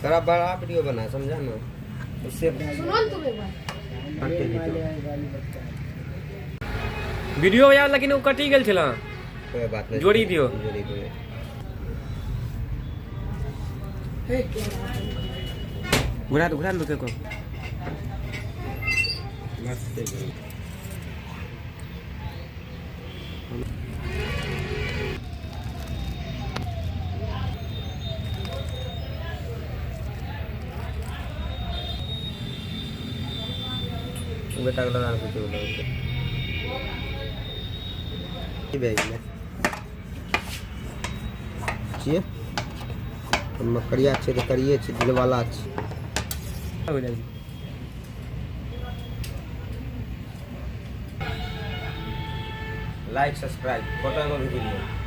थोड़ा बड़ा वीडियो बना, समझा ना, उससे वीडियो यार लेकिन वो कटी गेल छला, कोई बात नहीं, जोड़ी दियो, जोड़ी दियो। घुरा दो को बेटा को लगा कुछ बोला ये बैग में चाहिए मकड़िया अच्छे तो करिए, अच्छे दिल वाला अच्छे हो जाएगी। लाइक सब्सक्राइब फोटो में भी वीडियो